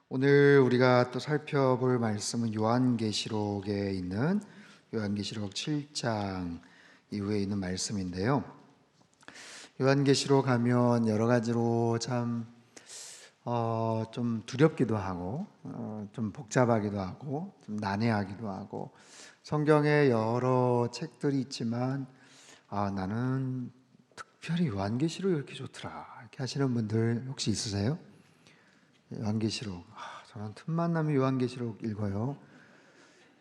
오늘 우리가 또 살펴볼 말씀은 요한계시록에 있는 요한계시록 7장 이후에 있는 말씀인데요. 요한계시록 하면 여러 가지로 좀 두렵기도 하고 좀 복잡하기도 하고 좀 난해하기도 하고 성경에 여러 책들이 있지만 나는 특별히 요한계시록이 이렇게 좋더라 이렇게 하시는 분들 혹시 있으세요? 요한계시록 저는 틈만 나면 요한계시록 읽어요.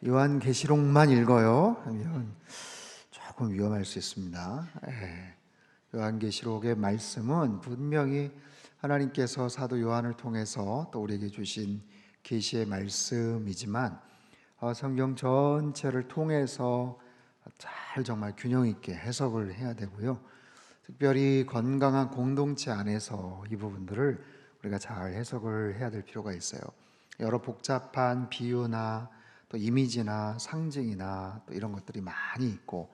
요한계시록만 읽어요 하면 조금 위험할 수 있습니다. 요한계시록의 말씀은 분명히 하나님께서 사도 요한을 통해서 또 우리에게 주신 계시의 말씀이지만 성경 전체를 통해서 잘 정말 균형 있게 해석을 해야 되고요. 특별히 건강한 공동체 안에서 이 부분들을 우리가 잘 해석을 해야 될 필요가 있어요. 여러 복잡한 비유나 또 이미지나 상징이나 또 이런 것들이 많이 있고,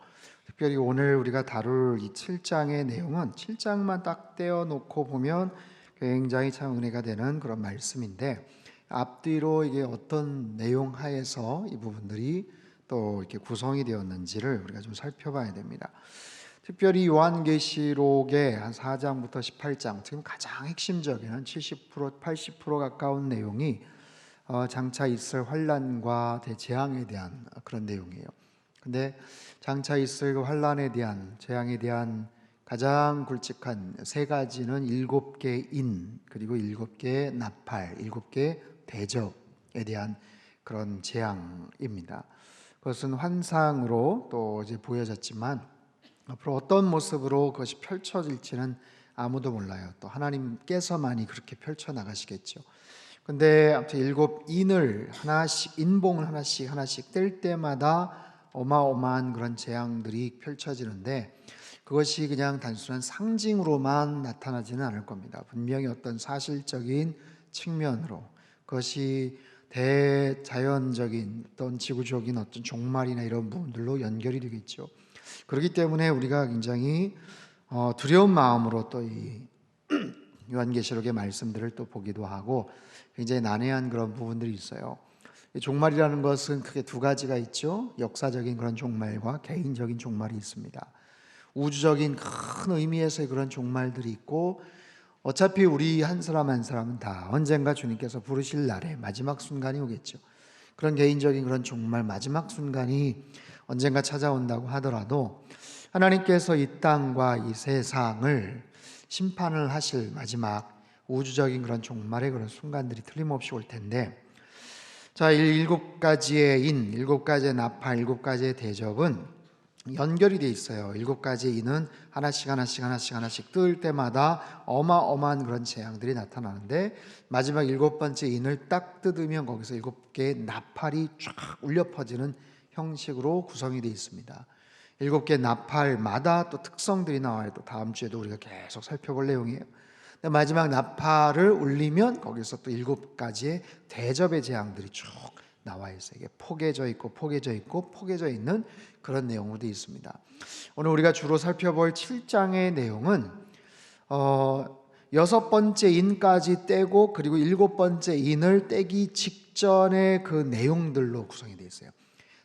특별히 오늘 우리가 다룰 이 7장의 내용은 7장만 딱 떼어놓고 보면 굉장히 참 은혜가 되는 그런 말씀인데, 앞뒤로 이게 어떤 내용 하에서 이 부분들이 또 이렇게 구성이 되었는지를 우리가 좀 살펴봐야 됩니다. 특별히 요한계시록의 한 4장부터 18장, 지금 가장 핵심적인 한 70%, 80% 가까운 내용이 장차 있을 환난과 대재앙에 대한 그런 내용이에요. 근데 장차 있을 그 환난에 대한, 재앙에 대한 가장 굵직한 세 가지는 7개의 인, 그리고 7개의 나팔, 7개의 대접에 대한 그런 재앙입니다. 그것은 환상으로 또 이제 보여졌지만 앞으로 어떤 모습으로 그것이 펼쳐질지는 아무도 몰라요. 또 하나님께서만이 그렇게 펼쳐 나가시겠죠. 근데 아무튼 7인을 하나씩, 인봉을 하나씩 뗄 때마다 어마어마한 그런 재앙들이 펼쳐지는데, 그것이 그냥 단순한 상징으로만 나타나지는 않을 겁니다. 분명히 어떤 사실적인 측면으로 그것이 대자연적인 어떤 지구적인 어떤 종말이나 이런 부분들로 연결이 되겠죠. 그렇기 때문에 우리가 굉장히 두려운 마음으로 또 이 요한계시록의 말씀들을 또 보기도 하고 굉장히 난해한 그런 부분들이 있어요. 종말이라는 것은 크게 두 가지가 있죠. 역사적인 그런 종말과 개인적인 종말이 있습니다. 우주적인 큰 의미에서의 그런 종말들이 있고, 어차피 우리 한 사람 한 사람은 다 언젠가 주님께서 부르실 날에 마지막 순간이 오겠죠. 그런 개인적인 그런 종말 마지막 순간이 언젠가 찾아온다고 하더라도 하나님께서 이 땅과 이 세상을 심판을 하실 마지막 우주적인 그런 종말의 그런 순간들이 틀림없이 올 텐데, 자, 7가지의 인, 7가지의 나팔, 7가지의 대접은 연결이 돼 있어요. 7가지의 인은 하나씩 뜰 때마다 어마어마한 그런 재앙들이 나타나는데, 마지막 7번째 인을 딱 뜯으면 거기서 7개의 나팔이 쫙 울려 퍼지는 형식으로 구성이 되어 있습니다. 7개 나팔마다 또 특성들이 나와요. 또 다음 주에도 우리가 계속 살펴볼 내용이에요. 마지막 나팔을 울리면 거기서 또 7가지의 대접의 재앙들이 쭉 나와 있어요. 이게 포개져 있는 그런 내용으로 되어 있습니다. 오늘 우리가 주로 살펴볼 7장의 내용은 6번째 인까지 떼고 그리고 7번째 인을 떼기 직전의 그 내용들로 구성이 되어 있어요.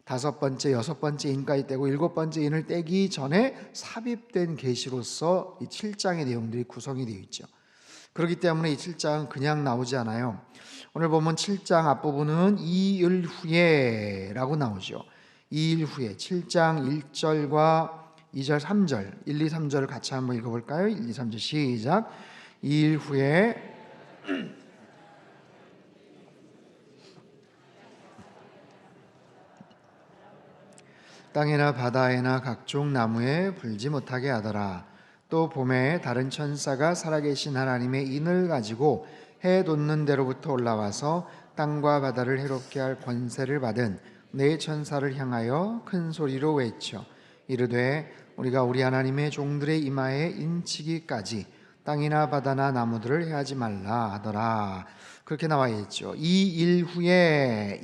5번째, 6번째 인까지 떼고 7번째 인을 떼기 전에 삽입된 계시로서 이 7장의 내용들이 구성이 되어 있죠. 그렇기 때문에 이 7장은 그냥 나오지 않아요. 오늘 보면 7장 앞부분은 2일 후에 라고 나오죠. 2일 후에 7장 1절과 2절 3절 1, 2, 3절을 같이 한번 읽어볼까요? 1, 2, 3절 시작. 2일 후에 땅이나 바다에나 각종 나무에 불지 못하게 하더라. 또 봄에 다른 천사가 살아계신 하나님의 인을 가지고 해 돋는 데로부터 올라와서 땅과 바다를 해롭게 할 권세를 받은 네 천사를 향하여 큰 소리로 외쳐 이르되 우리가 우리 하나님의 종들의 이마에 인치기까지 땅이나 바다나 나무들을 해하지 말라 하더라. 그렇게 나와 있죠. 이 일 후에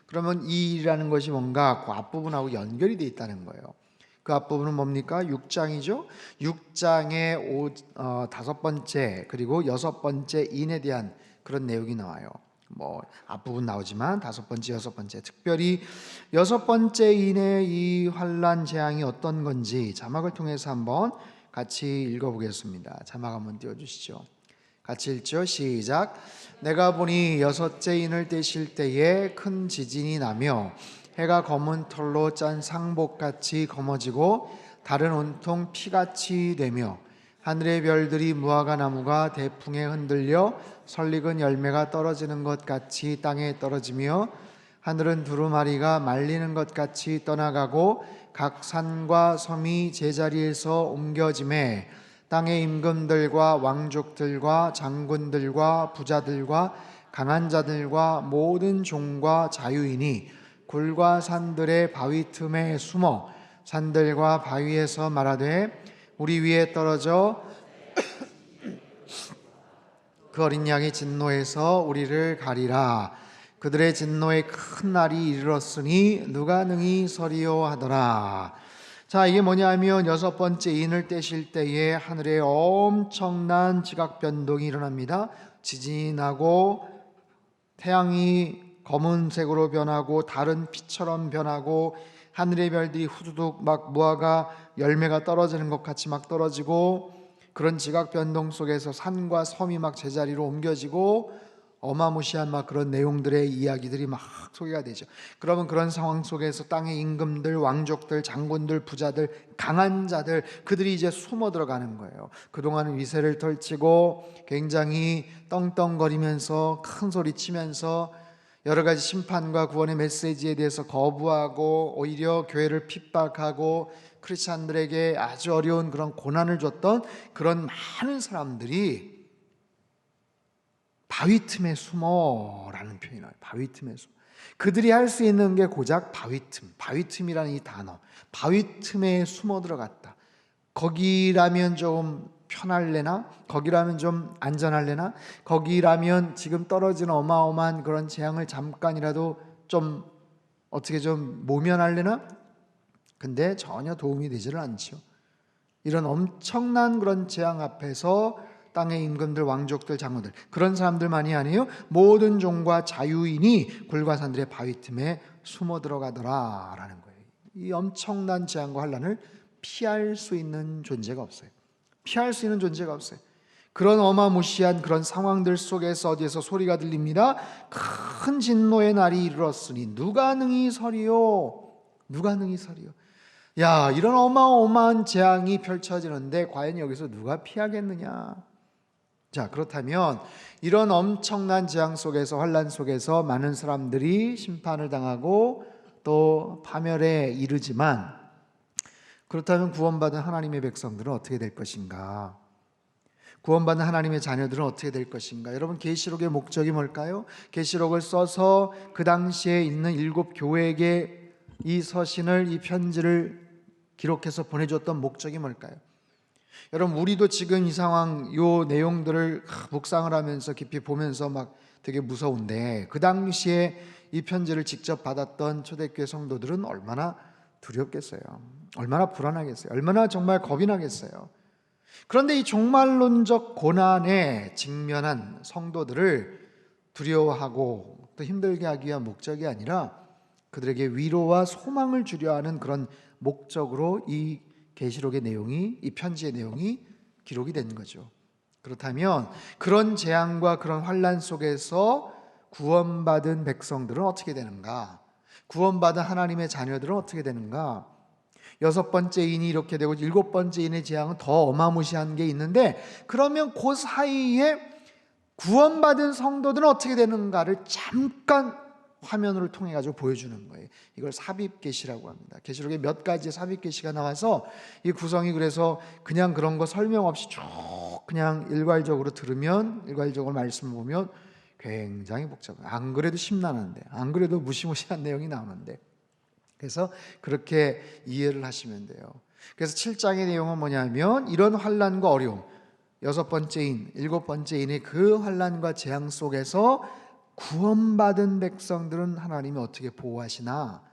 그러면 이 일이라는 것이 뭔가 그 앞부분하고 연결이 되어 있다는 거예요. 그 앞부분은 뭡니까? 6장이죠. 6장의 5번째 그리고 6번째 인에 대한 그런 내용이 나와요. 뭐 앞부분 나오지만 다섯 번째, 여섯 번째, 특별히 여섯 번째 인의 이 환난 재앙이 어떤 건지 자막을 통해서 한번 같이 읽어보겠습니다. 자막 한번 띄워주시죠. 같이 읽죠. 시작. 내가 보니 여섯째 인을 떼실 때에 큰 지진이 나며 해가 검은 털로 짠 상복같이 검어지고 달은 온통 피같이 되며 하늘의 별들이 무화과 나무가 대풍에 흔들려 설익은 열매가 떨어지는 것 같이 땅에 떨어지며 하늘은 두루마리가 말리는 것 같이 떠나가고 각 산과 섬이 제자리에서 옮겨짐에 땅의 임금들과 왕족들과 장군들과 부자들과 강한 자들과 모든 종과 자유인이 굴과 산들의 바위 틈에 숨어 산들과 바위에서 말하되 우리 위에 떨어져 그 어린 양의 진노에서 우리를 가리라. 그들의 진노의 큰 날이 이르렀으니 누가 능히 서리요 하더라. 자, 이게 뭐냐면 여섯 번째 인을 떼실 때에 하늘에 엄청난 지각 변동이 일어납니다. 지진이 나고 태양이 검은색으로 변하고 달은 피처럼 변하고 하늘의 별들이 후두둑 막 무화과 열매가 떨어지는 것 같이 막 떨어지고 그런 지각 변동 속에서 산과 섬이 막 제자리로 옮겨지고 어마무시한 막 그런 내용들의 이야기들이 막 소개가 되죠. 그러면 그런 상황 속에서 땅의 임금들, 왕족들, 장군들, 부자들, 강한 자들 그들이 이제 숨어 들어가는 거예요. 그동안은 위세를 펼치고 굉장히 떵떵거리면서 큰 소리 치면서 여러 가지 심판과 구원의 메시지에 대해서 거부하고 오히려 교회를 핍박하고 크리스찬들에게 아주 어려운 그런 고난을 줬던 그런 많은 사람들이 바위 틈에 숨어라는 표현이 나와요. 바위 틈에 숨어. 그들이 할 수 있는 게 고작 바위 틈, 바위 틈이라는 이 단어. 바위 틈에 숨어 들어갔다. 거기라면 좀 편할래나? 거기라면 좀 안전할래나? 거기라면 지금 떨어지는 어마어마한 그런 재앙을 잠깐이라도 좀 어떻게 좀 모면할래나? 근데 전혀 도움이 되지를 않죠. 이런 엄청난 그런 재앙 앞에서 땅의 임금들, 왕족들, 장군들 그런 사람들만이 아니에요. 모든 종과 자유인이 굴과 산들의 바위 틈에 숨어 들어가더라라는 거예요. 이 엄청난 재앙과 환난을 피할 수 있는 존재가 없어요. 피할 수 있는 존재가 없어요. 그런 어마무시한 그런 상황들 속에서 어디에서 소리가 들립니다. 큰 진노의 날이 이르렀으니 누가 능히 서리요? 누가 능히 서리요? 야, 이런 어마어마한 재앙이 펼쳐지는데 과연 여기서 누가 피하겠느냐? 자, 그렇다면 이런 엄청난 재앙 속에서 환난 속에서 많은 사람들이 심판을 당하고 또 파멸에 이르지만 그렇다면 구원받은 하나님의 백성들은 어떻게 될 것인가? 구원받는 하나님의 자녀들은 어떻게 될 것인가? 여러분, 계시록의 목적이 뭘까요? 계시록을 써서 그 당시에 있는 7 교회에게 이 서신을, 이 편지를 기록해서 보내줬던 목적이 뭘까요? 여러분, 우리도 지금 이 상황, 요 내용들을 묵상을 하면서 깊이 보면서 막 되게 무서운데 그 당시에 이 편지를 직접 받았던 초대교회 성도들은 얼마나 두렵겠어요. 얼마나 불안하겠어요. 얼마나 정말 겁이 나겠어요. 그런데 이 종말론적 고난에 직면한 성도들을 두려워하고 또 힘들게 하기 위한 목적이 아니라 그들에게 위로와 소망을 주려 하는 그런 목적으로 이 계시록의 내용이, 이 편지의 내용이 기록이 된 거죠. 그렇다면 그런 재앙과 그런 환난 속에서 구원받은 백성들은 어떻게 되는가? 구원받은 하나님의 자녀들은 어떻게 되는가? 6번째 인이 이렇게 되고 7번째 인의 재앙은 더 어마무시한 게 있는데 그러면 그 사이에 구원받은 성도들은 어떻게 되는가를 잠깐 화면을 통해 가지고 보여주는 거예요. 이걸 삽입계시라고 합니다. 계시록에 몇 가지의 삽입계시가 나와서 이 구성이 그래서 그냥 그런 거 설명 없이 쭉 그냥 일괄적으로 들으면 일괄적으로 말씀을 보면 굉장히 복잡해요. 안 그래도 심란한데 안 그래도 무시무시한 내용이 나오는데 그래서 그렇게 이해를 하시면 돼요. 그래서 7장의 내용은 뭐냐면 이런 환난과 어려움 6번째 인, 7번째 인의 그 환난과 재앙 속에서 구원받은 백성들은 하나님이 어떻게 보호하시나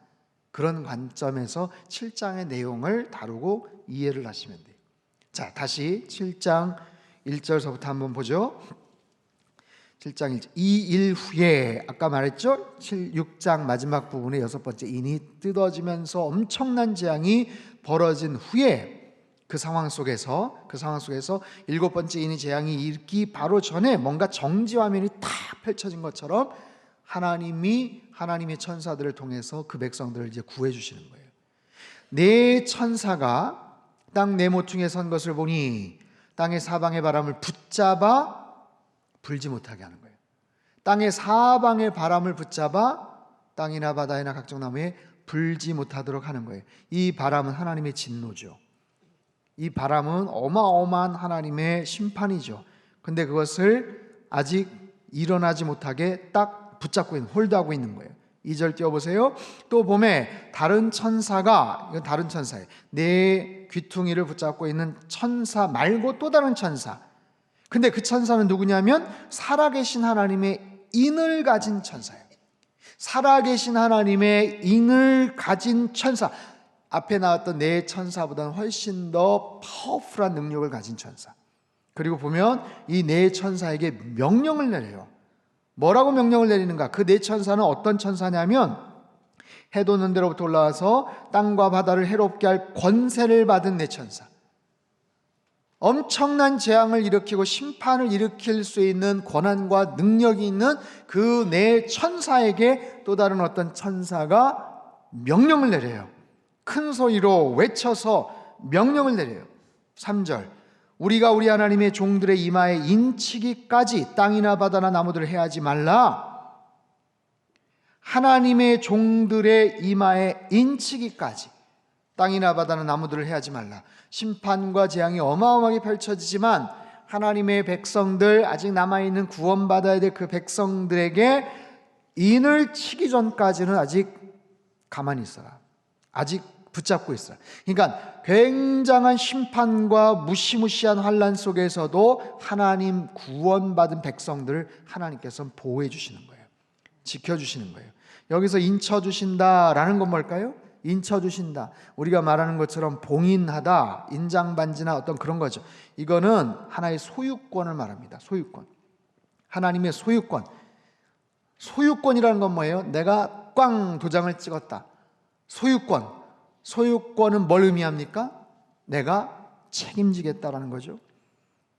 그런 관점에서 7장의 내용을 다루고 이해를 하시면 돼요. 자, 다시 7장 1절서부터 한번 보죠. 7장 1절 이 일 후에 아까 말했죠? 6장 마지막 부분의 6번째 인이 뜯어지면서 엄청난 재앙이 벌어진 후에 그 상황 속에서 7번째 인이 재앙이 일기 바로 전에 뭔가 정지 화면이 탁 펼쳐진 것처럼 하나님의 천사들을 통해서 그 백성들을 이제 구해 주시는 거예요. 네 천사가 땅 네 모퉁이에 선 것을 보니 땅의 사방의 바람을 붙잡아 불지 못하게 하는 거예요. 땅의 사방의 바람을 붙잡아 땅이나 바다이나 각종 나무에 불지 못하도록 하는 거예요. 이 바람은 하나님의 진노죠. 이 바람은 어마어마한 하나님의 심판이죠. 근데 그것을 아직 일어나지 못하게 딱 붙잡고 있는, 홀드하고 있는 거예요. 2절 띄워보세요. 또 봄에 다른 천사가, 이건 다른 천사예요. 네 귀퉁이를 붙잡고 있는 천사 말고 또 다른 천사. 근데 그 천사는 누구냐면 살아계신 하나님의 인을 가진 천사예요. 살아계신 하나님의 인을 가진 천사. 앞에 나왔던 네 천사보다는 훨씬 더 파워풀한 능력을 가진 천사. 그리고 보면 이 네 천사에게 명령을 내려요. 뭐라고 명령을 내리는가? 그 네 천사는 어떤 천사냐면 해 돋는 데로부터 올라와서 땅과 바다를 해롭게 할 권세를 받은 네 천사. 엄청난 재앙을 일으키고 심판을 일으킬 수 있는 권한과 능력이 있는 그 네 천사에게 또 다른 어떤 천사가 명령을 내려요. 큰 소리로 외쳐서 명령을 내려요. 3절 우리가 우리 하나님의 종들의 이마에 인치기까지 땅이나 바다나 나무들을 해하지 말라. 하나님의 종들의 이마에 인치기까지 땅이나 바다나 나무들을 해하지 말라. 심판과 재앙이 어마어마하게 펼쳐지지만 하나님의 백성들, 아직 남아있는 구원받아야 될 그 백성들에게 인을 치기 전까지는 아직 가만히 있어라. 아직 붙잡고 있어요. 그러니까 굉장한 심판과 무시무시한 환난 속에서도 하나님 구원받은 백성들을 하나님께서 보호해 주시는 거예요. 지켜주시는 거예요. 여기서 인쳐주신다라는 건 뭘까요? 인쳐주신다. 우리가 말하는 것처럼 봉인하다, 인장반지나 어떤 그런 거죠. 이거는 하나의 소유권을 말합니다. 소유권. 하나님의 소유권. 소유권이라는 건 뭐예요? 내가 꽝 도장을 찍었다. 소유권. 소유권은 뭘 의미합니까? 내가 책임지겠다라는 거죠.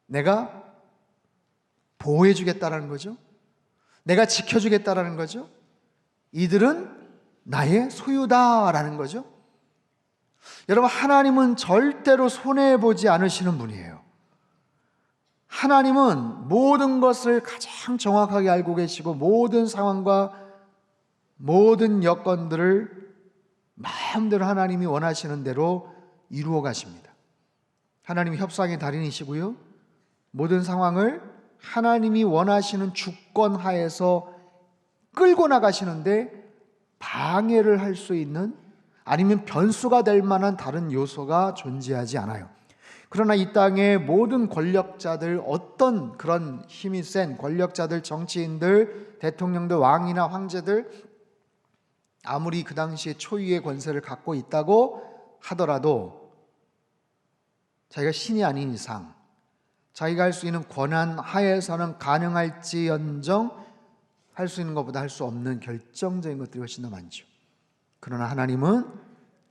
내가 보호해 주겠다라는 거죠. 내가 지켜주겠다라는 거죠. 이들은 나의 소유다라는 거죠. 여러분, 하나님은 절대로 손해보지 않으시는 분이에요. 하나님은 모든 것을 가장 정확하게 알고 계시고 모든 상황과 모든 여건들을 마음대로 하나님이 원하시는 대로 이루어 가십니다. 하나님이 협상의 달인이시고요, 모든 상황을 하나님이 원하시는 주권 하에서 끌고 나가시는데 방해를 할 수 있는, 아니면 변수가 될 만한 다른 요소가 존재하지 않아요. 그러나 이 땅의 모든 권력자들, 어떤 그런 힘이 센 권력자들, 정치인들, 대통령들, 왕이나 황제들, 아무리 그 당시에 초유의 권세를 갖고 있다고 하더라도 자기가 신이 아닌 이상 자기가 할 수 있는 권한 하에서는 가능할지언정 할 수 있는 것보다 할 수 없는 결정적인 것들이 훨씬 더 많죠. 그러나 하나님은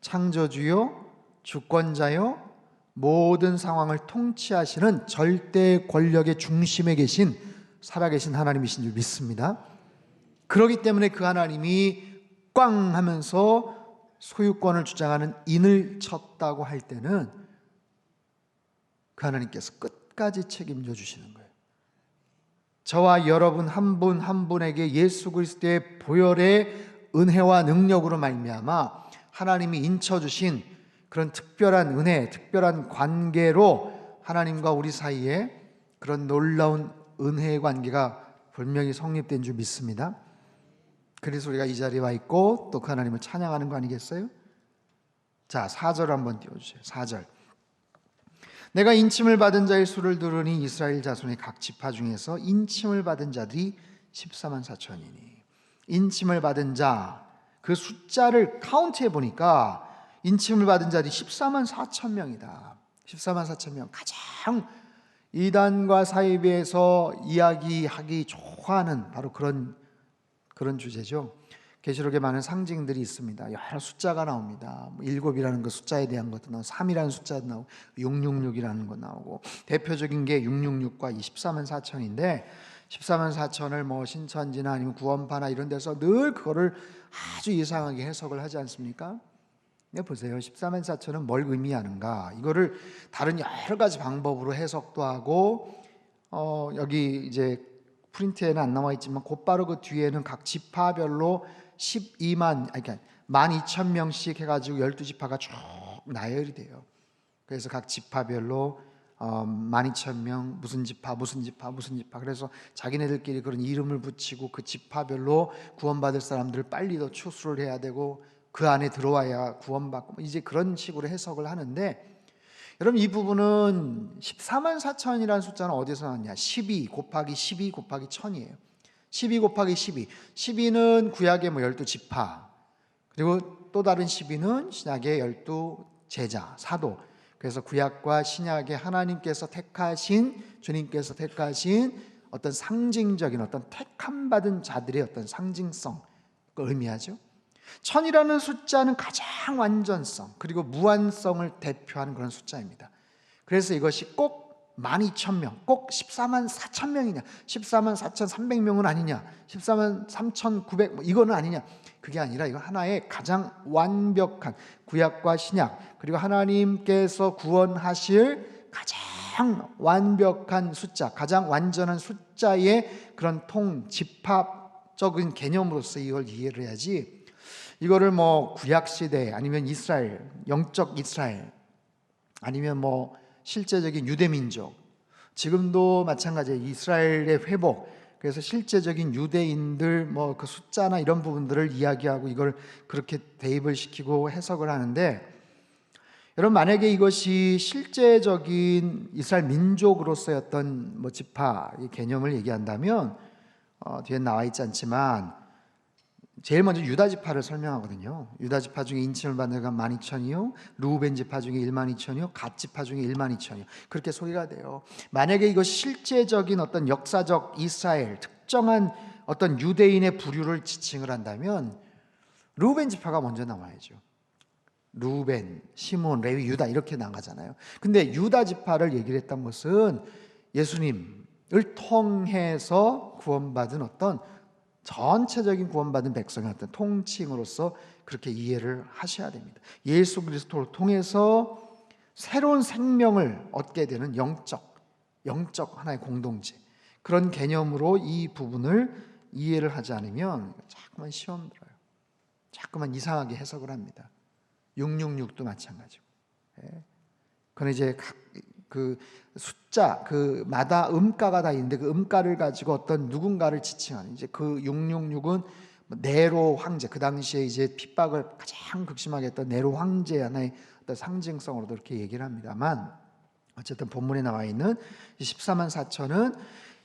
창조주요, 주권자요, 모든 상황을 통치하시는 절대 권력의 중심에 계신 살아계신 하나님이신 줄 믿습니다. 그렇기 때문에 그 하나님이 꽝 하면서 소유권을 주장하는 인을 쳤다고 할 때는 그 하나님께서 끝까지 책임져 주시는 거예요. 저와 여러분 한 분 한 분에게 예수 그리스도의 보혈의 은혜와 능력으로 말미암아 하나님이 인쳐주신 그런 특별한 은혜, 특별한 관계로 하나님과 우리 사이에 그런 놀라운 은혜의 관계가 분명히 성립된 줄 믿습니다. 그래서 우리가 이 자리에 와 있고 또 그 하나님을 찬양하는 거 아니겠어요? 자, 4절 한번 띄워주세요. 4절 내가 인침을 받은 자의 수를 들으니 이스라엘 자손의 각 지파 중에서 인침을 받은 자들이 14만 4천이니, 인침을 받은 자, 그 숫자를 카운트해 보니까 인침을 받은 자들이 14만 4천 명이다. 14만 4천 명, 가장 이단과 사이비에서 이야기하기 좋아하는 바로 그런 주제죠. 계시록에 많은 상징들이 있습니다. 여러 숫자가 나옵니다. 7이라는 그 숫자에 대한 것도 나오고 3이라는 숫자도 나오고 666이라는 거 나오고, 대표적인 게 666과 14만 4천인데 14만 4천을 뭐 신천지나 아니면 구원파나 이런 데서 늘 그거를 아주 이상하게 해석을 하지 않습니까? 네, 보세요. 14만 4천은 뭘 의미하는가? 이거를 다른 여러 가지 방법으로 해석도 하고, 여기 이제 프린트에는 안 나와 있지만 곧바로 그 뒤에는 각 지파별로 12,000명씩 해가지고 12지파가 쭉 나열이 돼요. 그래서 각 지파별로 12,000명, 무슨 지파, 그래서 자기네들끼리 그런 이름을 붙이고 그 지파별로 구원받을 사람들을 빨리 더 추수를 해야 되고 그 안에 들어와야 구원받고, 이제 그런 식으로 해석을 하는데, 여러분 이 부분은 14만 4천이라는 숫자는 어디서 나왔냐? 12 곱하기 12 곱하기 1000이에요. 12 곱하기 12. 12는 구약의 12지파, 그리고 또 다른 12는 신약의 12제자, 사도. 그래서 구약과 신약의 하나님께서 택하신, 주님께서 택하신 어떤 상징적인 어떤 택함 받은 자들의 어떤 상징성을 의미하죠. 1000이라는 숫자는 가장 완전성 그리고 무한성을 대표하는 그런 숫자입니다. 그래서 이것이 꼭 12,000명, 꼭 14만 4천명이냐, 14만 4,300명은 아니냐, 14만 3,900 이거는 아니냐, 그게 아니라 이거 하나의 가장 완벽한 구약과 신약, 그리고 하나님께서 구원하실 가장 완벽한 숫자, 가장 완전한 숫자의 그런 집합적인 개념으로서 이걸 이해를 해야지, 이거를 뭐 구약 시대 아니면 이스라엘, 영적 이스라엘, 아니면 뭐 실제적인 유대 민족, 지금도 마찬가지예요. 이스라엘의 회복, 그래서 실제적인 유대인들 뭐 그 숫자나 이런 부분들을 이야기하고 이걸 그렇게 대입을 시키고 해석을 하는데, 여러분 만약에 이것이 실제적인 이스라엘 민족으로서의 어떤 뭐 지파 이 개념을 얘기한다면, 뒤에 나와 있지 않지만 제일 먼저 유다 지파를 설명하거든요. 유다 지파 중에 인침을 받는 자가 12,000이요, 루벤 지파 중에 12,000이요, 갓 지파 중에 12,000이요, 그렇게 소개가 돼요. 만약에 이것이 실제적인 어떤 역사적 이스라엘 특정한 어떤 유대인의 부류를 지칭을 한다면 루벤 지파가 먼저 나와야죠. 루벤, 시몬, 레위, 유다 이렇게 나가잖아요. 근데 유다 지파를 얘기를 했던 것은 예수님을 통해서 구원받은 어떤 전체적인 구원받은 백성의 어떤 통칭으로서 그렇게 이해를 하셔야 됩니다. 예수 그리스도를 통해서 새로운 생명을 얻게 되는 영적 하나의 공동체, 그런 개념으로 이 부분을 이해를 하지 않으면 자꾸만 시험 들어요. 자꾸만 이상하게 해석을 합니다. 666도 마찬가지고. 그건 이제 그 숫자 그마다 음가가 다 있는데 그 음가를 가지고 어떤 누군가를 지칭하는, 이제 그 666은 네로 황제, 그 당시에 이제 핍박을 가장 극심하게 했던 네로 황제의 하나의 어떤 상징성으로도 이렇게 얘기를 합니다만, 어쨌든 본문에 나와 있는 14만 4천은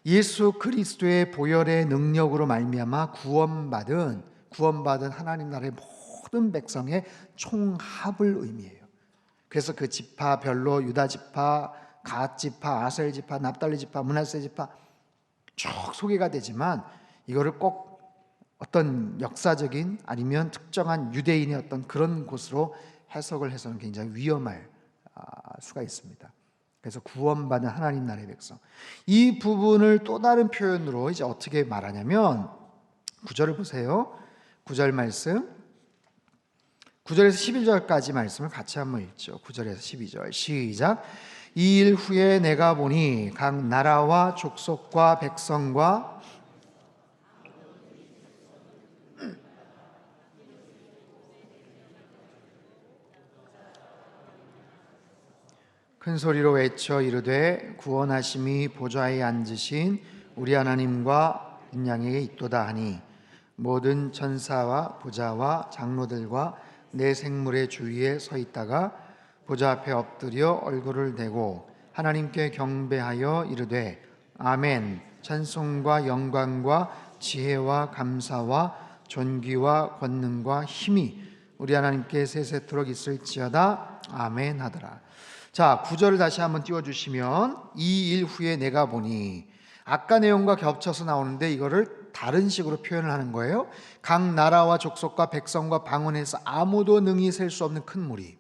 예수 그리스도의 보혈의 능력으로 말미암아 구원받은 하나님 나라의 모든 백성의 총합을 의미해요. 그래서 그 지파별로 유다 지파, 갓 지파, 아셀 지파, 납달리 지파, 므낫세 지파 쭉 소개가 되지만, 이거를 꼭 어떤 역사적인 아니면 특정한 유대인의 어떤 그런 곳으로 해석을 해서는 굉장히 위험할 수가 있습니다. 그래서 구원받은 하나님 나라의 백성, 이 부분을 또 다른 표현으로 이제 어떻게 말하냐면, 9절을 보세요. 9절 말씀, 9절에서 11절까지 말씀을 같이 한번 읽죠. 9절에서 12절 시작. 이 일 후에 내가 보니 각 나라와 족속과 백성과 큰 소리로 외쳐 이르되 구원하심이 보좌에 앉으신 우리 하나님과 인양에게 있도다 하니, 모든 천사와 보좌와 장로들과 내 생물의 주위에 서 있다가 보좌 앞에 엎드려 얼굴을 대고 하나님께 경배하여 이르되 아멘. 찬송과 영광과 지혜와 감사와 존귀와 권능과 힘이 우리 하나님께 세세토록 있을지어다. 아멘 하더라. 자, 9절을 다시 한번 띄워주시면, 이 일 후에 내가 보니, 아까 내용과 겹쳐서 나오는데 이거를 다른 식으로 표현을 하는 거예요. 각 나라와 족속과 백성과 방언에서 아무도 능히 셀 수 없는 큰 무리.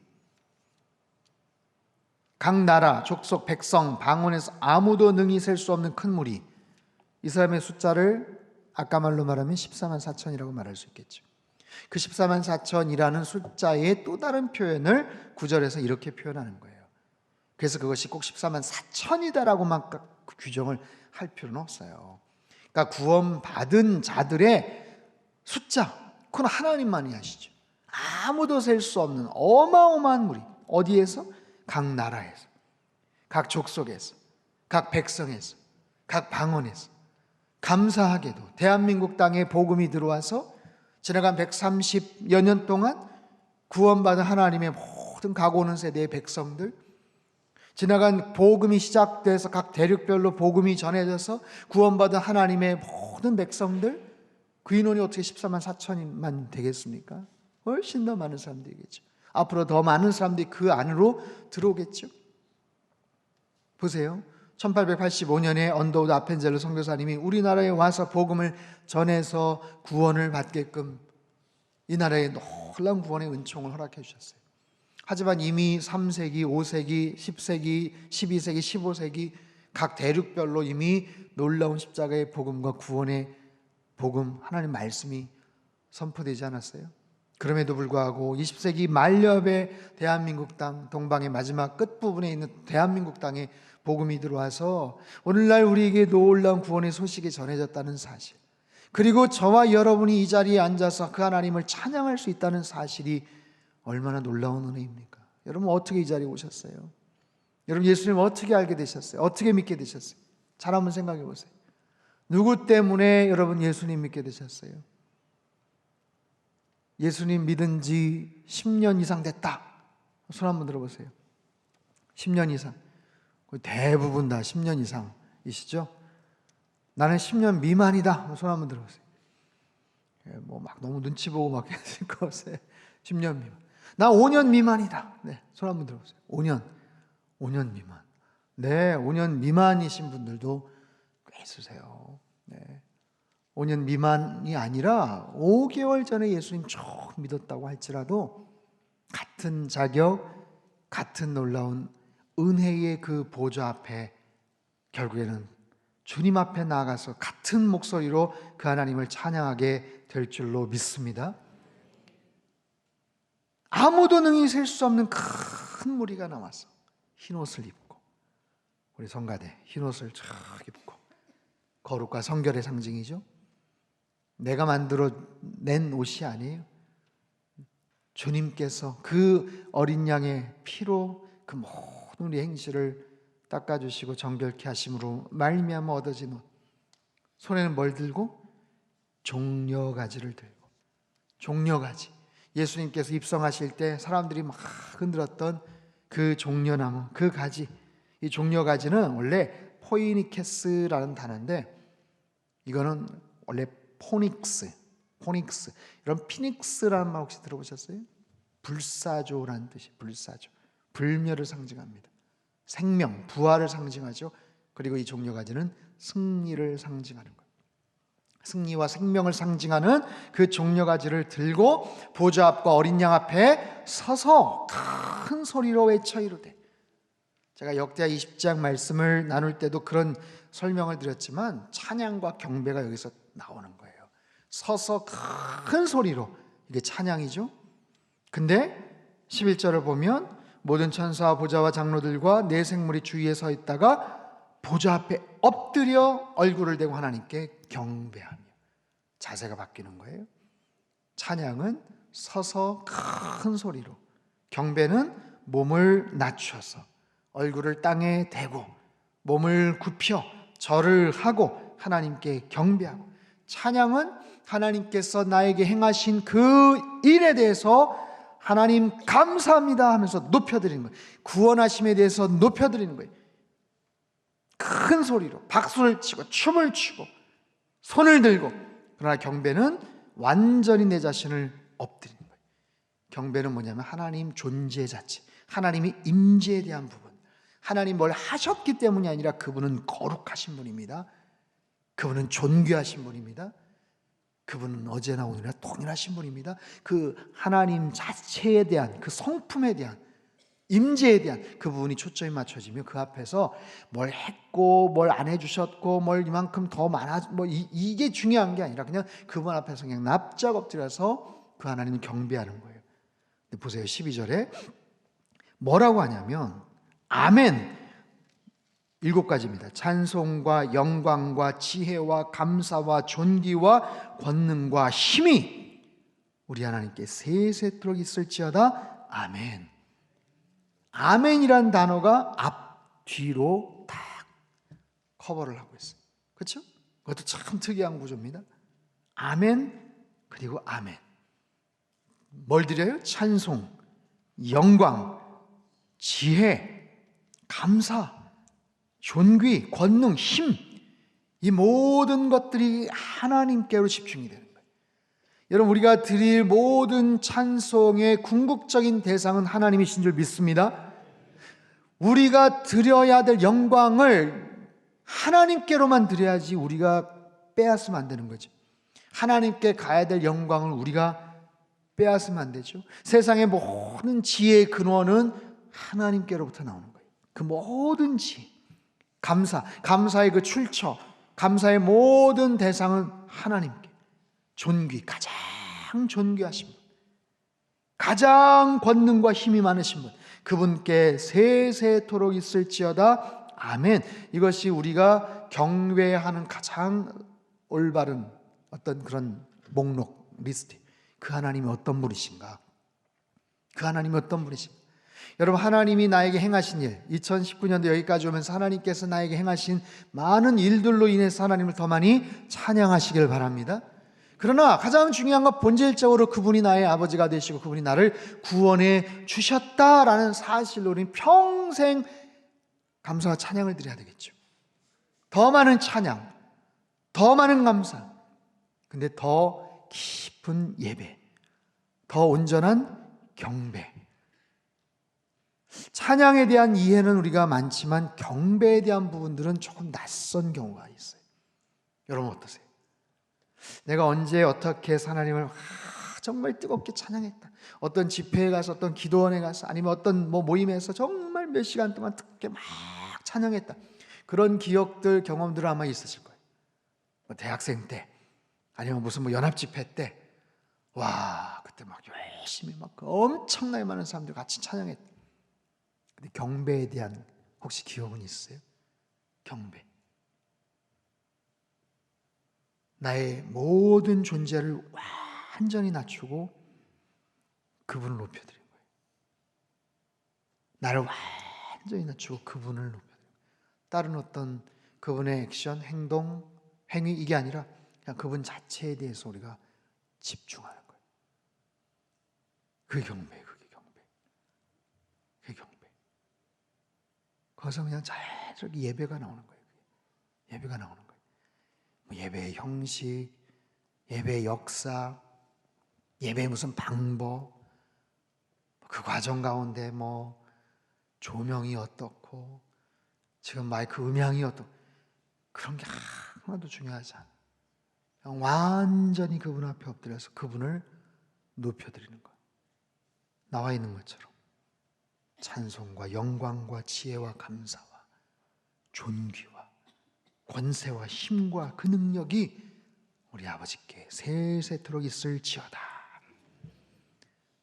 각 나라, 족속, 백성, 방언에서 아무도 능히 셀 수 없는 큰 무리. 이 사람의 숫자를 아까 말로 말하면 14만 4천이라고 말할 수 있겠죠. 그 14만 4천이라는 숫자의 또 다른 표현을 9절에서 이렇게 표현하는 거예요. 그래서 그것이 꼭 14만 4천이다라고만 규정을 할 필요는 없어요. 그러니까 구원받은 자들의 숫자, 그건 하나님만이 아시죠. 아무도 셀 수 없는 어마어마한 무리. 어디에서? 각 나라에서, 각 족속에서, 각 백성에서, 각 방언에서. 감사하게도 대한민국 땅에 복음이 들어와서 지나간 130여 년 동안 구원받은 하나님의 모든 가고 오는 세대의 백성들, 지나간 복음이 시작돼서 각 대륙별로 복음이 전해져서 구원받은 하나님의 모든 백성들, 그 인원이 어떻게 14만 4천만 되겠습니까? 훨씬 더 많은 사람들이겠죠. 앞으로 더 많은 사람들이 그 안으로 들어오겠죠. 보세요. 1885년에 언더우드 아펜젤러 선교사님이 우리나라에 와서 복음을 전해서 구원을 받게끔 이 나라에 놀라운 구원의 은총을 허락해 주셨어요. 하지만 이미 3세기, 5세기, 10세기, 12세기, 15세기 각 대륙별로 이미 놀라운 십자가의 복음과 구원의 복음, 하나님 말씀이 선포되지 않았어요? 그럼에도 불구하고 20세기 말렵의 대한민국 땅, 동방의 마지막 끝부분에 있는 대한민국 땅에 복음이 들어와서 오늘날 우리에게 놀라운 구원의 소식이 전해졌다는 사실, 그리고 저와 여러분이 이 자리에 앉아서 그 하나님을 찬양할 수 있다는 사실이 얼마나 놀라운 은혜입니까? 여러분 어떻게 이 자리에 오셨어요? 여러분 예수님 어떻게 알게 되셨어요? 어떻게 믿게 되셨어요? 잘 한번 생각해 보세요. 누구 때문에 여러분 예수님 믿게 되셨어요? 예수님 믿은 지 10년 이상 됐다. 손 한번 들어보세요. 10년 이상. 대부분 다 10년 이상이시죠? 나는 10년 미만이다. 손 한번 들어보세요. 뭐 막 너무 눈치 보고 막 하실 거 없어요. 10년 미만. 나 5년 미만이다. 네, 손 한번 들어보세요. 5년 미만. 네, 5년 미만이신 분들도 꽤 있으세요. 네. 5년 미만이 아니라 5개월 전에 예수님 쭉 믿었다고 할지라도 같은 자격, 같은 놀라운 은혜의 그 보좌 앞에 결국에는 주님 앞에 나아가서 같은 목소리로 그 하나님을 찬양하게 될 줄로 믿습니다. 아무도 능히 셀 수 없는 큰 무리가 나와서 흰옷을 입고, 우리 성가대 흰옷을 쫙 입고, 거룩과 성결의 상징이죠. 내가 만들어 낸 옷이 아니에요. 주님께서 그 어린 양의 피로 그 모든 우리 행실을 닦아주시고 정결케 하심으로 말미암아 얻어진 옷. 손에는 뭘 들고? 종려가지를 들고. 종려가지. 예수님께서 입성하실 때 사람들이 막 흔들었던 그 종려나무, 그 가지. 이 종려가지는 원래 포이니케스라는 단어인데, 이거는 원래 포닉스, 이런 피닉스라는 말 혹시 들어보셨어요? 불사조라는 뜻이, 불사조. 불멸을 상징합니다. 생명, 부활을 상징하죠. 그리고 이 종려가지는 승리를 상징하는 거예요. 승리와 생명을 상징하는 그 종려가지를 들고 보좌 앞과 어린 양 앞에 서서 큰 소리로 외쳐 이르되. 제가 역대하 20장 말씀을 나눌 때도 그런 설명을 드렸지만 찬양과 경배가 여기서 나오는 거예요. 서서 큰 소리로, 이게 찬양이죠. 근데 11절을 보면 모든 천사와 보좌와 장로들과 네 생물이 주위에 서 있다가 보좌 앞에 엎드려 얼굴을 대고 하나님께 경배하며. 자세가 바뀌는 거예요. 찬양은 서서 큰 소리로, 경배는 몸을 낮춰서 얼굴을 땅에 대고 몸을 굽혀 절을 하고 하나님께 경배하고, 찬양은 하나님께서 나에게 행하신 그 일에 대해서 하나님 감사합니다 하면서 높여드리는 거예요. 구원하심에 대해서 높여드리는 거예요. 큰 소리로 박수를 치고 춤을 추고 손을 들고. 그러나 경배는 완전히 내 자신을 엎드리는 거예요. 경배는 뭐냐면 하나님 존재 자체, 하나님의 임재에 대한 부분, 하나님 뭘 하셨기 때문이 아니라 그분은 거룩하신 분입니다. 그분은 존귀하신 분입니다. 그분은 어제나 오늘이나 동일하신 분입니다. 그 하나님 자체에 대한 그 성품에 대한 임재에 대한 그 부분이 초점이 맞춰지며 그 앞에서 뭘 했고 뭘 안 해주셨고 뭘 이만큼 더 많아 이게 중요한 게 아니라 그냥 그분 앞에서 그냥 납작 엎드려서 그 하나님을 경배하는 거예요. 근데 보세요, 12절에 뭐라고 하냐면 아멘 7가지입니다. 찬송과 영광과 지혜와 감사와 존귀와 권능과 힘이 우리 하나님께 세세토록 있을지어다. 아멘. 아멘이란 단어가 앞, 뒤로 딱 커버를 하고 있어요. 그렇죠? 그것도 참 특이한 구조입니다. 아멘 그리고 아멘. 뭘 드려요? 찬송, 영광, 지혜, 감사, 존귀, 권능, 힘, 이 모든 것들이 하나님께로 집중이 되는 거예요. 여러분, 우리가 드릴 모든 찬송의 궁극적인 대상은 하나님이신 줄 믿습니다. 우리가 드려야 될 영광을 하나님께로만 드려야지 우리가 빼앗으면 안 되는 거죠. 하나님께 가야 될 영광을 우리가 빼앗으면 안 되죠. 세상의 모든 지혜의 근원은 하나님께로부터 나오는 거예요. 그 모든 지혜, 감사의 그 출처, 감사의 모든 대상은 하나님께. 존귀, 가장 존귀하신 분, 가장 권능과 힘이 많으신 분, 그분께 세세토록 있을지어다. 아멘. 이것이 우리가 경배하는 가장 올바른 어떤 그런 목록, 리스트. 그 하나님이 어떤 분이신가? 그 하나님이 어떤 분이신가? 여러분, 하나님이 나에게 행하신 일, 2019년도 여기까지 오면서 하나님께서 나에게 행하신 많은 일들로 인해서 하나님을 더 많이 찬양하시길 바랍니다. 그러나 가장 중요한 건 본질적으로 그분이 나의 아버지가 되시고 그분이 나를 구원해 주셨다라는 사실로 우리는 평생 감사와 찬양을 드려야 되겠죠. 더 많은 찬양, 더 많은 감사, 근데 더 깊은 예배, 더 온전한 경배. 찬양에 대한 이해는 우리가 많지만 경배에 대한 부분들은 조금 낯선 경우가 있어요. 여러분 어떠세요? 내가 언제 어떻게 해서 하나님을 정말 뜨겁게 찬양했다, 어떤 집회에 가서 어떤 기도원에 가서 아니면 어떤 모임에서 정말 몇 시간 동안 뜨겁게 막 찬양했다, 그런 기억들, 경험들 아마 있으실 거예요. 대학생 때 아니면 무슨 연합집회 때, 와 그때 막 열심히 막 엄청나게 많은 사람들 같이 찬양했다. 근데 경배에 대한 혹시 기억은 있어요? 경배, 나의 모든 존재를 완전히 낮추고 그분을 높여드린 거예요. 나를 완전히 낮추고 그분을 높여드린 거예요. 다른 어떤 그분의 액션, 행동, 행위, 이게 아니라 그냥 그분 자체에 대해서 우리가 집중하는 거예요. 그게 경배, 그게 경배, 그게 경배. 거기서 그냥 자연스럽게 예배가 나오는 거예요. 예배가 나오는 거예요. 예배의 형식, 예배의 역사, 예배의 무슨 방법, 그 과정 가운데 조명이 어떻고 지금 마이크 음향이 어떻고, 그런 게 하나도 중요하지 않아요. 그냥 완전히 그분 앞에 엎드려서 그분을 높여드리는 거예요. 나와 있는 것처럼 찬송과 영광과 지혜와 감사와 존귀와 권세와 힘과 그 능력이 우리 아버지께 세세토록 있을지어다.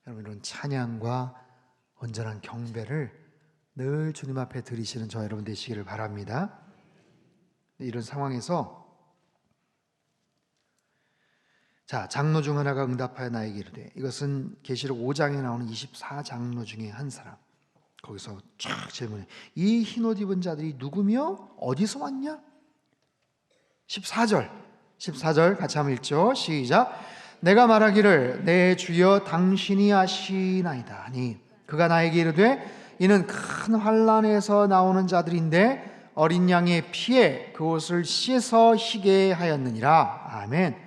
여러분, 이런 찬양과 온전한 경배를 늘 주님 앞에 드리시는 저 여러분 되시기를 바랍니다. 이런 상황에서 장로 중 하나가 응답하여 나에게 이르되, 이것은 계시록 5장에 나오는 24장로 중에 한 사람. 거기서 쫙 질문해, 이 흰옷 입은 자들이 누구며 어디서 왔냐? 14절 같이 한번 읽죠. 시작. 내가 말하기를 내 주여 당신이 아시나이다 하니 그가 나에게 이르되, 이는 큰 환난에서 나오는 자들인데 어린 양의 피에 그 옷을 씻어 희게 하였느니라. 아멘.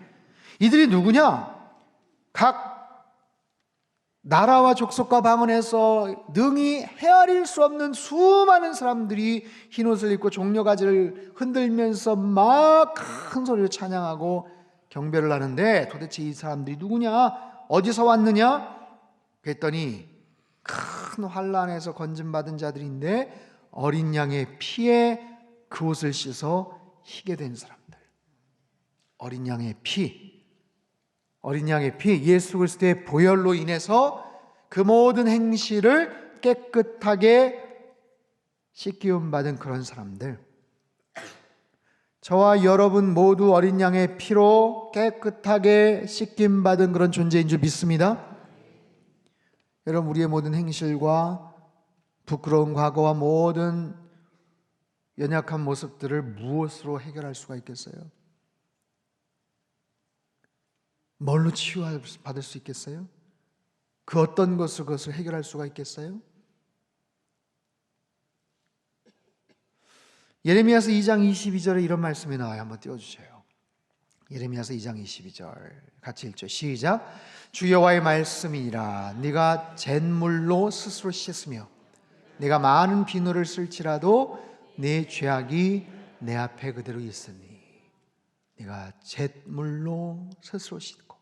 이들이 누구냐? 각 나라와 족속과 방언에서 능히 헤아릴 수 없는 수많은 사람들이 흰옷을 입고 종려가지를 흔들면서 막 큰 소리로 찬양하고 경배를 하는데, 도대체 이 사람들이 누구냐? 어디서 왔느냐? 그랬더니 큰 환난에서 건짐받은 자들인데 어린 양의 피에 그 옷을 씻어 희게 된 사람들. 어린 양의 피, 예수 그리스도의 보혈로 인해서 그 모든 행실을 깨끗하게 씻기움 받은 그런 사람들. 저와 여러분 모두 어린 양의 피로 깨끗하게 씻김 받은 그런 존재인 줄 믿습니다. 여러분, 우리의 모든 행실과 부끄러운 과거와 모든 연약한 모습들을 무엇으로 해결할 수가 있겠어요? 뭘로 치유받을 수 있겠어요? 그 어떤 것을 그것을 해결할 수가 있겠어요? 예레미야서 2장 22절에 이런 말씀이 나와요. 한번 띄워주세요. 예레미야서 2장 22절 같이 읽죠. 시작. 주 여호와의 말씀이니라. 네가 잿물로 스스로 씻으며 네가 많은 비누를 쓸지라도 네 죄악이 내 앞에 그대로 있으니. 네가 잿물로 스스로 씻고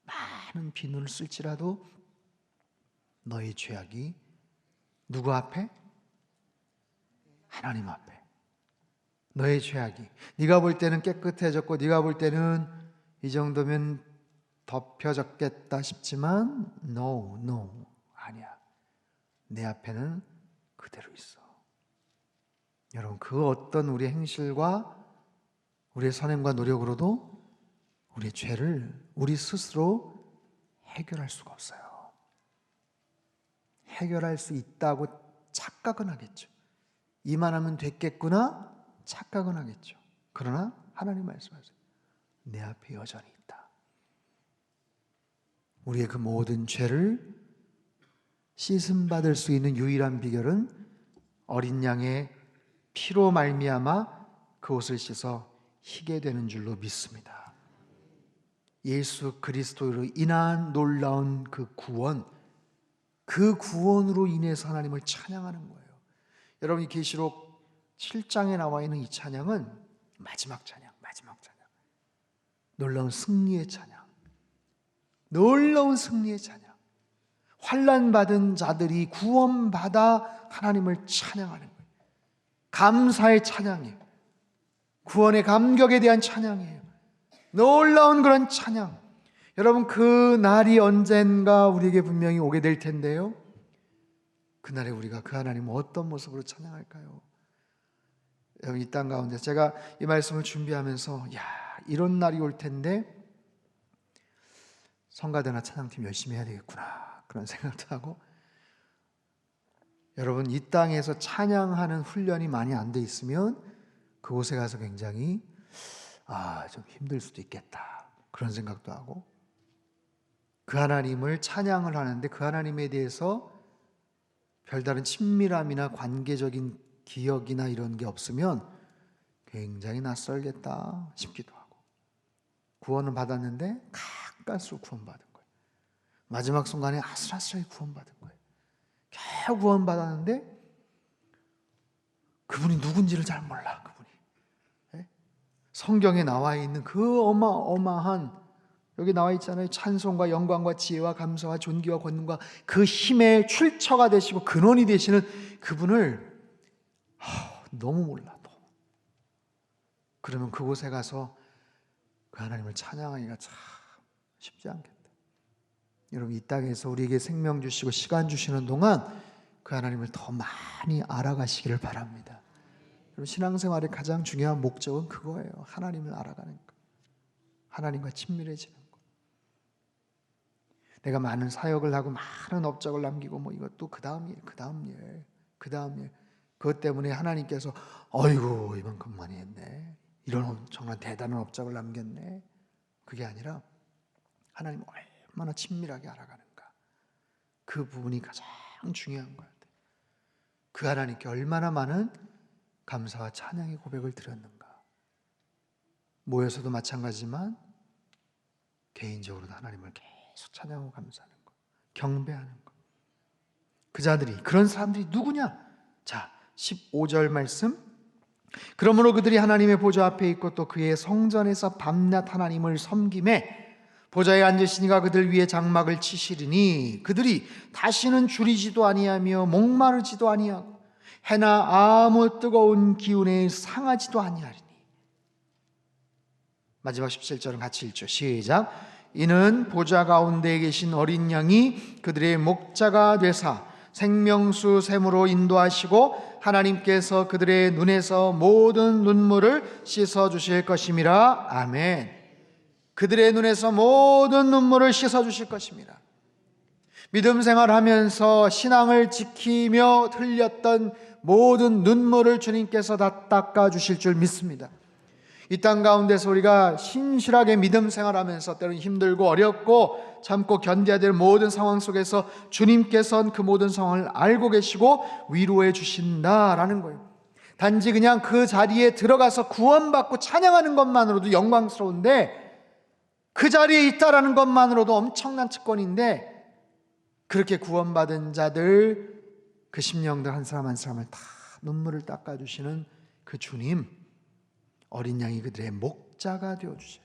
많은 비누를 쓸지라도 너의 죄악이 누구 앞에? 하나님 앞에. 너의 죄악이, 네가 볼 때는 깨끗해졌고 네가 볼 때는 이 정도면 덮여졌겠다 싶지만 no, 아니야. 내 앞에는 그대로 있어. 여러분, 그 어떤 우리의 행실과 우리의 선행과 노력으로도 우리의 죄를 우리 스스로 해결할 수가 없어요. 해결할 수 있다고 착각은 하겠죠. 이만하면 됐겠구나 착각은 하겠죠. 그러나 하나님 말씀하세요. 내 앞에 여전히 있다. 우리의 그 모든 죄를 씻음받을 수 있는 유일한 비결은 어린 양의 피로 말미암아 그 옷을 씻어 희게 되는 줄로 믿습니다. 예수 그리스도로 인한 놀라운 그 구원, 그 구원으로 인해서 하나님을 찬양하는 거예요. 여러분이 계시록 7장에 나와 있는 이 찬양은 마지막 찬양. 놀라운 승리의 찬양. 놀라운 승리의 찬양. 환난 받은 자들이 구원받아 하나님을 찬양하는 거예요. 감사의 찬양이에요. 구원의 감격에 대한 찬양이에요. 놀라운 그런 찬양. 여러분, 그 날이 언젠가 우리에게 분명히 오게 될 텐데요, 그날에 우리가 그 하나님을 어떤 모습으로 찬양할까요? 여러분, 이 땅 가운데 제가 이 말씀을 준비하면서 이런 날이 올 텐데 성가대나 찬양팀 열심히 해야 되겠구나, 그런 생각도 하고, 여러분, 이 땅에서 찬양하는 훈련이 많이 안 돼 있으면 그곳에 가서 굉장히 좀 힘들 수도 있겠다, 그런 생각도 하고, 그 하나님을 찬양을 하는데 그 하나님에 대해서 별다른 친밀함이나 관계적인 기억이나 이런 게 없으면 굉장히 낯설겠다 싶기도 하고, 구원은 받았는데 가까스로 구원받은 거예요. 마지막 순간에 아슬아슬하게 구원받은 거예요. 겨우 구원받았는데 그분이 누군지를 잘 몰라. 그분이 성경에 나와 있는 그 어마어마한, 여기 나와 있잖아요. 찬송과 영광과 지혜와 감사와 존귀와 권능과 그 힘의 출처가 되시고 근원이 되시는 그분을 너무 몰라. 그러면 그곳에 가서 그 하나님을 찬양하기가 참 쉽지 않겠다. 여러분, 이 땅에서 우리에게 생명 주시고 시간 주시는 동안 그 하나님을 더 많이 알아가시기를 바랍니다. 여러분, 신앙생활의 가장 중요한 목적은 그거예요. 하나님을 알아가는 거, 하나님과 친밀해지는 거. 내가 많은 사역을 하고 많은 업적을 남기고 이것도 그 다음 일. 그것 때문에 하나님께서 어이구 이만큼 많이 했네, 이런 정말 대단한 업적을 남겼네, 그게 아니라 하나님 얼마나 친밀하게 알아가는가, 그 부분이 가장 중요한 것 같아요. 그 하나님께 얼마나 많은 감사와 찬양의 고백을 드렸는가. 모여서도 마찬가지지만 개인적으로도 하나님을 계속 찬양하고 감사하는 것, 경배하는 것. 그 자들이, 그런 사람들이 누구냐? 자, 15절 말씀. 그러므로 그들이 하나님의 보좌 앞에 있고 또 그의 성전에서 밤낮 하나님을 섬김에 보좌에 앉으신 이가 그들 위에 장막을 치시리니 그들이 다시는 줄이지도 아니하며 목마르지도 아니하고 해나 아무 뜨거운 기운에 상하지도 아니하리니. 마지막 17절은 같이 읽죠. 시작. 이는 보좌 가운데 계신 어린 양이 그들의 목자가 되사 생명수 샘으로 인도하시고 하나님께서 그들의 눈에서 모든 눈물을 씻어 주실 것임이라. 아멘. 그들의 눈에서 모든 눈물을 씻어 주실 것입니다. 믿음 생활하면서 신앙을 지키며 흘렸던 모든 눈물을 주님께서 다 닦아 주실 줄 믿습니다. 이 땅 가운데서 우리가 신실하게 믿음 생활하면서 때로는 힘들고 어렵고 참고 견뎌야 될 모든 상황 속에서 주님께서는 그 모든 상황을 알고 계시고 위로해 주신다라는 거예요. 단지 그냥 그 자리에 들어가서 구원받고 찬양하는 것만으로도 영광스러운데, 그 자리에 있다라는 것만으로도 엄청난 특권인데, 그렇게 구원받은 자들, 그 심령들 한 사람 한 사람을 다 눈물을 닦아주시는 그 주님, 어린 양이 그들의 목자가 되어주세요.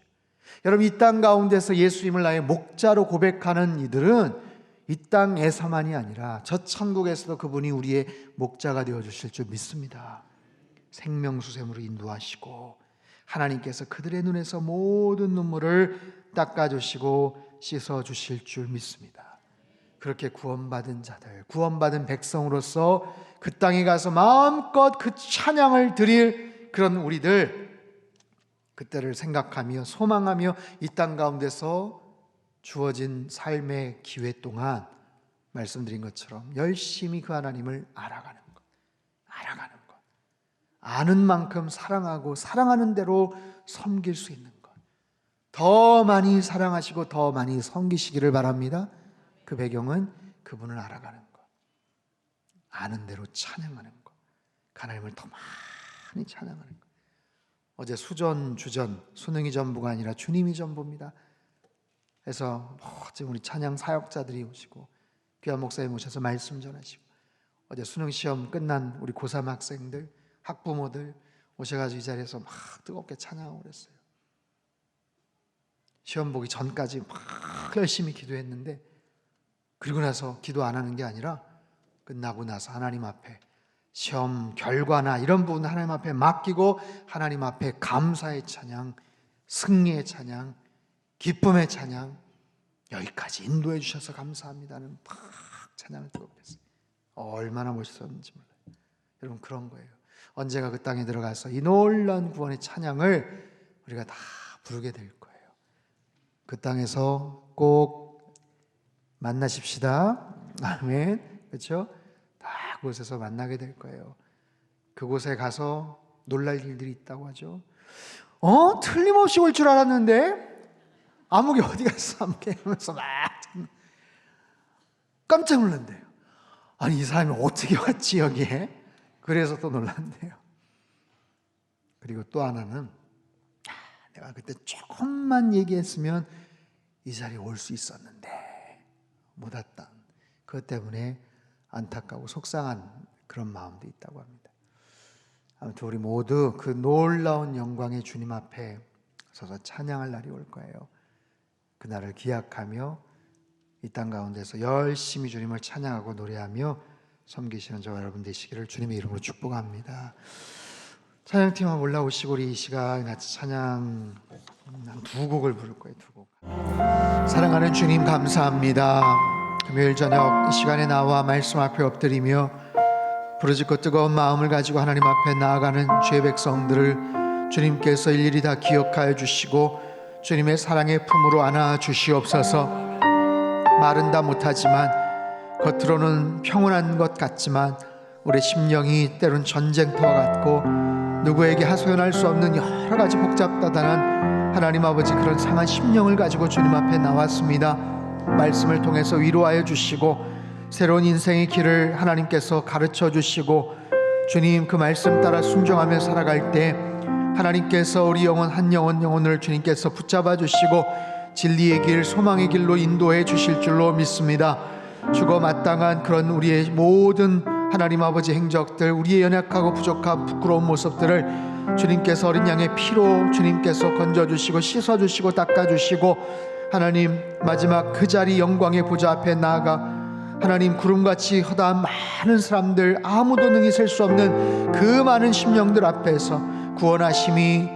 여러분, 이 땅 가운데서 예수님을 나의 목자로 고백하는 이들은 이 땅에서만이 아니라 저 천국에서도 그분이 우리의 목자가 되어주실 줄 믿습니다. 생명수샘으로 인도하시고 하나님께서 그들의 눈에서 모든 눈물을 닦아주시고 씻어주실 줄 믿습니다. 그렇게 구원받은 자들, 구원받은 백성으로서 그 땅에 가서 마음껏 그 찬양을 드릴 그런 우리들, 그때를 생각하며 소망하며 이 땅 가운데서 주어진 삶의 기회 동안 말씀드린 것처럼 열심히 그 하나님을 알아가는 것, 아는 만큼 사랑하고 사랑하는 대로 섬길 수 있는 것, 더 많이 사랑하시고 더 많이 섬기시기를 바랍니다. 그 배경은 그분을 알아가는 것, 아는 대로 찬양하는 것, 하나님을 더 많이 찬양하는 것. 어제 수전, 주전, 수능이 전부가 아니라 주님이 전부입니다. 그래서 지금 우리 찬양 사역자들이 오시고 귀한 목사님 오셔서 말씀 전하시고, 어제 수능 시험 끝난 우리 고3 학생들, 학부모들 오셔가지고 이 자리에서 막 뜨겁게 찬양하고 그랬어요. 시험 보기 전까지 막 열심히 기도했는데, 그리고 나서 기도 안 하는 게 아니라 끝나고 나서 하나님 앞에 시험 결과나 이런 부분 하나님 앞에 맡기고 하나님 앞에 감사의 찬양, 승리의 찬양, 기쁨의 찬양, 여기까지 인도해 주셔서 감사합니다는 막 찬양을 뜨겁게 했어요. 얼마나 멋있었는지 몰라요. 여러분, 그런 거예요. 언제가 그 땅에 들어가서 이 놀라운 구원의 찬양을 우리가 다 부르게 될 거예요. 그 땅에서 꼭 만나십시다. 아멘. 그렇죠? 다 그곳에서 만나게 될 거예요. 그곳에 가서 놀랄 일들이 있다고 하죠. 틀림없이 올 줄 알았는데 아무개 어디 갔어? 아무개 하면서 막 깜짝 놀란대요. 아니, 이 사람이 어떻게 왔지 여기에? 그래서 또 놀란대요. 그리고 또 하나는, 내가 그때 조금만 얘기했으면 이 자리에 올 수 있었는데 못 왔다. 그것 때문에 안타까워 속상한 그런 마음도 있다고 합니다. 아무튼 우리 모두 그 놀라운 영광의 주님 앞에 서서 찬양할 날이 올 거예요. 그날을 기약하며 이 땅 가운데서 열심히 주님을 찬양하고 노래하며 섬기시는 저와 여러분 되시기를 주님의 이름으로 축복합니다. 찬양팀 한번 올라오시고 우리 이 시간 같이 찬양 두 곡을 부를 거예요. 두 곡. 사랑하는 주님, 감사합니다. 금요일 저녁 이 시간에 나와 말씀 앞에 엎드리며 부르짖고 뜨거운 마음을 가지고 하나님 앞에 나아가는 주의 백성들을 주님께서 일일이 다 기억하여 주시고 주님의 사랑의 품으로 안아 주시옵소서. 말은 다 못하지만, 겉으로는 평온한 것 같지만 우리 심령이 때론 전쟁터와 같고 누구에게 하소연할 수 없는 여러 가지 복잡다단한 하나님 아버지, 그런 상한 심령을 가지고 주님 앞에 나왔습니다. 말씀을 통해서 위로하여 주시고 새로운 인생의 길을 하나님께서 가르쳐 주시고, 주님 그 말씀 따라 순종하며 살아갈 때 하나님께서 우리 영혼 한 영혼을 주님께서 붙잡아 주시고 진리의 길, 소망의 길로 인도해 주실 줄로 믿습니다. 죽어 마땅한 그런 우리의 모든 하나님 아버지 행적들, 우리의 연약하고 부족하고 부끄러운 모습들을 주님께서 어린 양의 피로 주님께서 건져주시고 씻어주시고 닦아주시고, 하나님 마지막 그 자리 영광의 보좌 앞에 나아가 하나님 구름같이 허다한 많은 사람들, 아무도 능히 셀 수 없는 그 많은 심령들 앞에서 구원하심이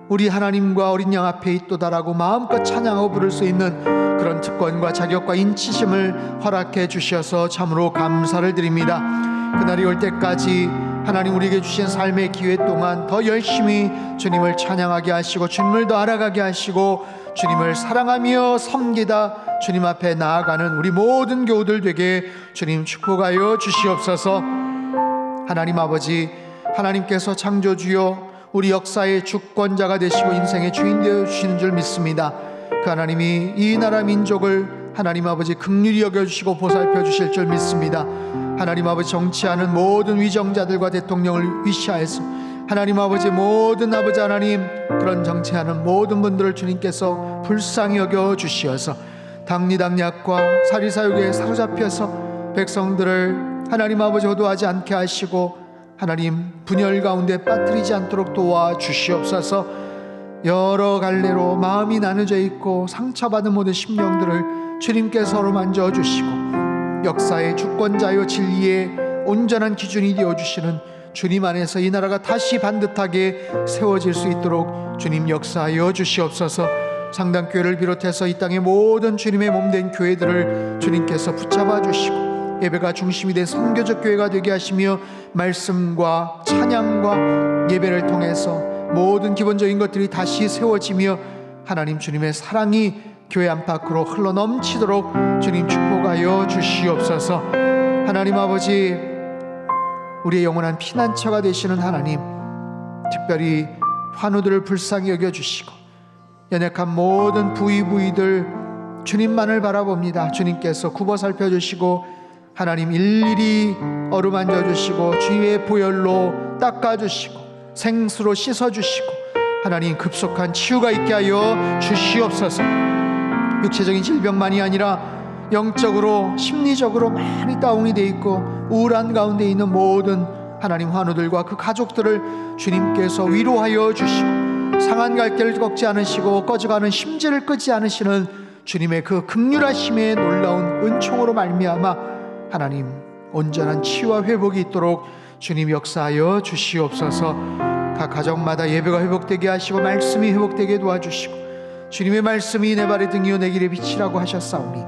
우리 하나님과 어린 양 앞에 있도다라고 마음껏 찬양하고 부를 수 있는 그런 특권과 자격과 인치심을 허락해 주셔서 참으로 감사를 드립니다. 그날이 올 때까지 하나님 우리에게 주신 삶의 기회 동안 더 열심히 주님을 찬양하게 하시고 주님을 더 알아가게 하시고 주님을 사랑하며 섬기다 주님 앞에 나아가는 우리 모든 교우들 되게 주님 축복하여 주시옵소서. 하나님 아버지, 하나님께서 창조주요 우리 역사의 주권자가 되시고 인생의 주인 되어 주시는 줄 믿습니다. 그 하나님이 이 나라 민족을 하나님 아버지 긍휼히 여겨주시고 보살펴 주실 줄 믿습니다. 하나님 아버지, 정치하는 모든 위정자들과 대통령을 위시하여서 하나님 아버지, 모든 아버지 하나님 그런 정치하는 모든 분들을 주님께서 불쌍히 여겨 주시어서 당리당략과 사리사욕에 사로잡혀서 백성들을 하나님 아버지 호도하지 않게 하시고 하나님 분열 가운데 빠뜨리지 않도록 도와주시옵소서. 여러 갈래로 마음이 나눠져 있고 상처받은 모든 심령들을 주님께서 어루만져 주시고 역사의 주권자요 진리의 온전한 기준이 되어주시는 주님 안에서 이 나라가 다시 반듯하게 세워질 수 있도록 주님 역사하여 주시옵소서. 상당교회를 비롯해서 이 땅의 모든 주님의 몸된 교회들을 주님께서 붙잡아 주시고 예배가 중심이 된 선교적 교회가 되게 하시며 말씀과 찬양과 예배를 통해서 모든 기본적인 것들이 다시 세워지며 하나님 주님의 사랑이 교회 안팎으로 흘러넘치도록 주님 축복하여 주시옵소서. 하나님 아버지, 우리의 영원한 피난처가 되시는 하나님, 특별히 환우들을 불쌍히 여겨주시고 연약한 모든 부위들 주님만을 바라봅니다. 주님께서 굽어 살펴주시고 하나님 일일이 어루만져 주시고 주의 보혈로 닦아주시고 생수로 씻어주시고 하나님 급속한 치유가 있게 하여 주시옵소서. 육체적인 질병만이 아니라 영적으로 심리적으로 많이 다운이 돼 있고 우울한 가운데 있는 모든 하나님 환우들과 그 가족들을 주님께서 위로하여 주시고 상한 갈 길을 꺾지 않으시고 꺼져가는 심지를 끄지 않으시는 주님의 그 긍휼하심의 놀라운 은총으로 말미암아 하나님 온전한 치유와 회복이 있도록 주님 역사하여 주시옵소서. 각 가정마다 예배가 회복되게 하시고 말씀이 회복되게 도와주시고 주님의 말씀이 내 발의 등이요 내 길의 빛이라고 하셨사오니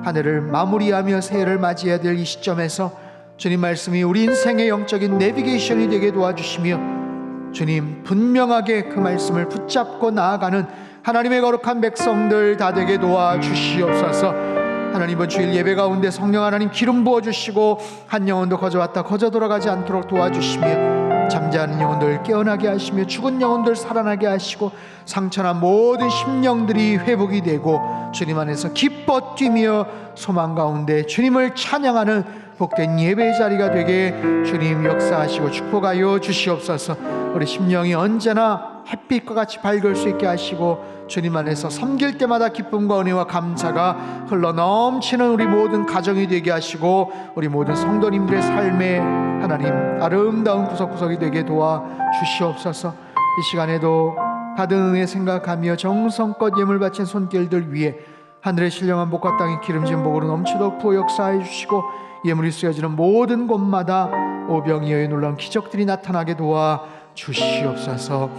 한 해를 마무리하며 새해를 맞이해야 될 이 시점에서 주님 말씀이 우리 인생의 영적인 내비게이션이 되게 도와주시며 주님 분명하게 그 말씀을 붙잡고 나아가는 하나님의 거룩한 백성들 다 되게 도와주시옵소서. 하나님, 이번 주일 예배 가운데 성령 하나님 기름 부어주시고 한 영혼도 거저 왔다 거저 돌아가지 않도록 도와주시며 잠자는 영혼들 깨어나게 하시며 죽은 영혼들 살아나게 하시고 상처난 모든 심령들이 회복이 되고 주님 안에서 기뻐 뛰며 소망 가운데 주님을 찬양하는 복된 예배의 자리가 되게 주님 역사하시고 축복하여 주시옵소서. 우리 심령이 언제나 햇빛과 같이 밝을 수 있게 하시고 주님 안에서 섬길 때마다 기쁨과 은혜와 감사가 흘러넘치는 우리 모든 가정이 되게 하시고 우리 모든 성도님들의 삶에 하나님 아름다운 구석구석이 되게 도와주시옵소서. 이 시간에도 받은 은혜 생각하며 정성껏 예물 바친 손길들 위에 하늘의 신령한 복과 땅의 기름진 복으로 넘치도록 부어 역사해 주시고 예물이 쓰여지는 모든 곳마다 오병이어의 놀라운 기적들이 나타나게 도와주시옵소서.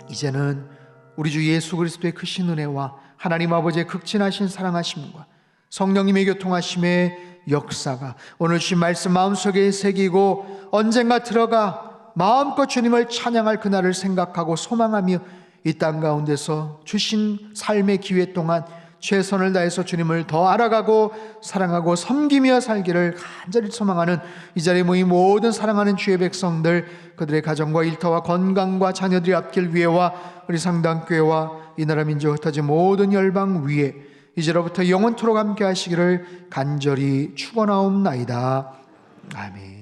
이제는 우리 주 예수 그리스도의 크신 은혜와 하나님 아버지의 극진하신 사랑하심과 성령님의 교통하심의 역사가 오늘 주신 말씀 마음속에 새기고 언젠가 들어가 마음껏 주님을 찬양할 그날을 생각하고 소망하며 이 땅 가운데서 주신 삶의 기회 동안 최선을 다해서 주님을 더 알아가고 사랑하고 섬기며 살기를 간절히 소망하는 이 자리에 모인 모든 사랑하는 주의 백성들, 그들의 가정과 일터와 건강과 자녀들이 앞길 위에와 우리 상당교회와 이 나라 민족 흩어진 모든 열방 위에 이제로부터 영원토록 함께 하시기를 간절히 축원하옵나이다. 아멘.